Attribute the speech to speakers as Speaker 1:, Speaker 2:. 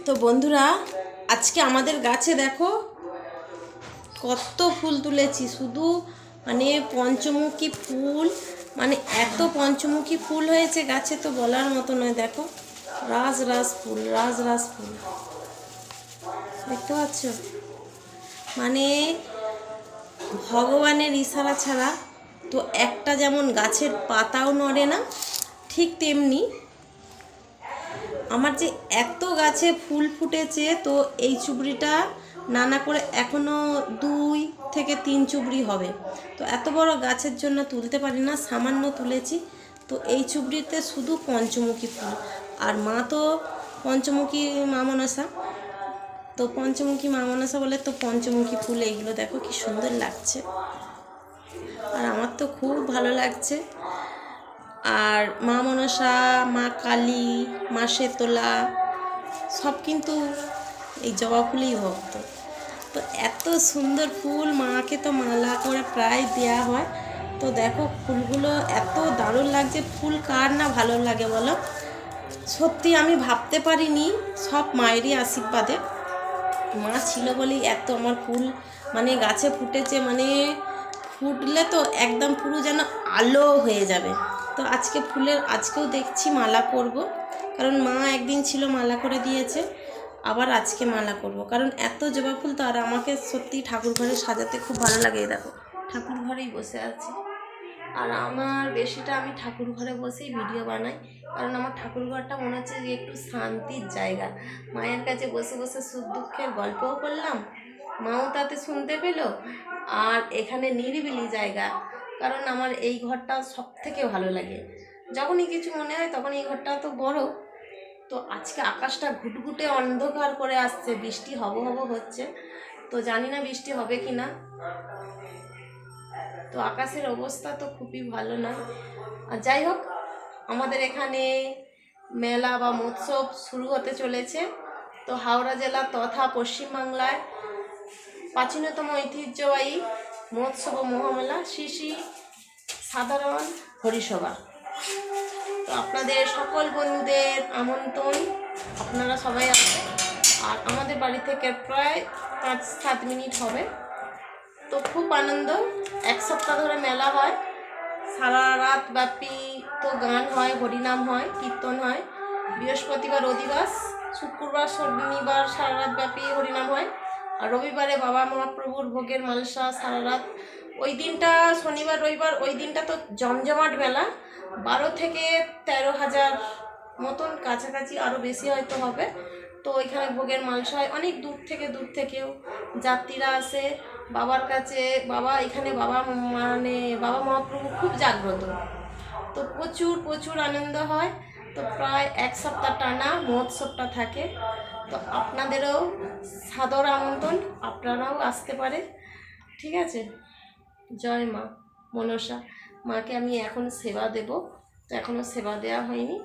Speaker 1: তো বন্ধুরা, আজকে আমাদের গাছে দেখো কত ফুল তুলেছি। শুধু মানে পঞ্চমুখী ফুল, মানে এত পঞ্চমুখী ফুল হয়েছে গাছে তো বলার মতো নয়। দেখো রাজ রাজ ফুল, রাজ রাজ ফুল দেখতে পাচ্ছ। মানে ভগবানের ইশারা ছাড়া তো একটা যেমন গাছের পাতাও নড়ে না, ঠিক তেমনি আমার যে এত গাছে ফুল ফুটেছে, তো এই চুবড়িটা নানা করে এখনও 2 থেকে 3 চুবড়ি হবে। তো এত বড় গাছের জন্য তুলতে পারি না, সামান্য তুলেছি। তো এই চুবড়িতে শুধু পঞ্চমুখী ফুল, আর মা তো পঞ্চমুখী মা মনসা, তো পঞ্চমুখী মা মনসা বলে তো পঞ্চমুখী ফুল। এইগুলো দেখো কি সুন্দর লাগছে, আর আমার তো খুব ভালো লাগছে। আর মা মনসা, মা কালী, মা শেতলা সব কিন্তু এই জবা ফুলেই ভক্ত। তো এত সুন্দর ফুল, মাকে তো মালা করে প্রায় দেওয়া হয়। তো দেখো ফুলগুলো এত দারুণ লাগছে। ফুল কার না ভালো লাগে বলো? সত্যি আমি ভাবতে পারিনি, সব মায়েরই আশীর্বাদে। মা ছিল বলেই এত আমার ফুল মানে গাছে ফুটেছে। মানে ফুটলে তো একদম পুরো যেন আলো হয়ে যাবে। তো আজকে ফুলের আজকেও দেখছি মালা করব, কারণ মা একদিন ছিল মালা করে দিয়েছে, আবার আজকে মালা করব। কারণ এত জবা ফুল তো, আর আমাকে সত্যি ঠাকুর ঘরে সাজাতে খুব ভালো লাগে। দেখো ঠাকুর ঘরেই বসে আছি, আর আমার বেশিটা আমি ঠাকুর ঘরে বসেই ভিডিও বানাই। কারণ আমার ঠাকুর ঘরটা মনে হচ্ছে যে একটু শান্তির জায়গা। মায়ের কাছে বসে বসে সুখ দুঃখের গল্পও করলাম, মাও তাতে শুনতে পেল, আর এখানে নিরিবিলি জায়গা। কারণ আমার এই ঘরটা সব থেকে ভালো লাগে। যখনই কিছু মনে হয় তখন এই ঘরটা তো বড়। তো আজকে আকাশটা ঘুটঘুটে অন্ধকার করে আসছে, বৃষ্টি হব হচ্ছে। তো জানি না বৃষ্টি হবে কি না। তো আকাশের অবস্থা তো খুবই ভালো নয়। আর যাই হোক, আমাদের এখানে মেলা বা মহোৎসব শুরু হতে চলেছে। তো হাওড়া জেলা তথা পশ্চিমবাংলায় প্রাচীনতম ঐতিহ্যবাহী মহোৎসব ও মহামেলা শ্রী শ্রী সাধারণ হরিসভা। তো আপনাদের সকল বন্ধুদের আমন্ত্রণ, আপনারা সবাই আসবেন। আর আমাদের বাড়ি থেকে প্রায় 5-7 মিনিট হবে। তো খুব আনন্দ। 1 সপ্তাহ ধরে মেলা হয়, সারা রাত ব্যাপী তো গান হয়, হরিনাম হয়, কীর্তন হয়। বৃহস্পতিবার অধিবাস, শুক্রবার শনিবার সারা রাত ব্যাপী হরিনাম হয়, আর রবিবারে বাবা মহাপ্রভুর ভোগের মালসা সারা রাত। ওই দিনটা শনিবার রবিবার, ওই দিনটা তো জমজমাট মেলা। 12 থেকে 13,000 মতন কাছাকাছি, আরও বেশি হয়তো হবে। তো ওইখানে ভোগের মালসা হয়। অনেক দূর থেকেও যাত্রীরা আসে বাবার কাছে। বাবা এখানে বাবা মহাপ্রভু খুব জাগ্রত। তো প্রচুর আনন্দ হয়। তো প্রায় 1 সপ্তাহ টানা মহোৎসবটা থাকে। তো আপনাদেরও সাদর আমন্ত্রণ, আপনারাও আসতে পারে। ঠিক আছে। জয় মা মনসা। মাকে আমি এখন সেবা দেব, তো এখনও সেবা দেওয়া হয়নি।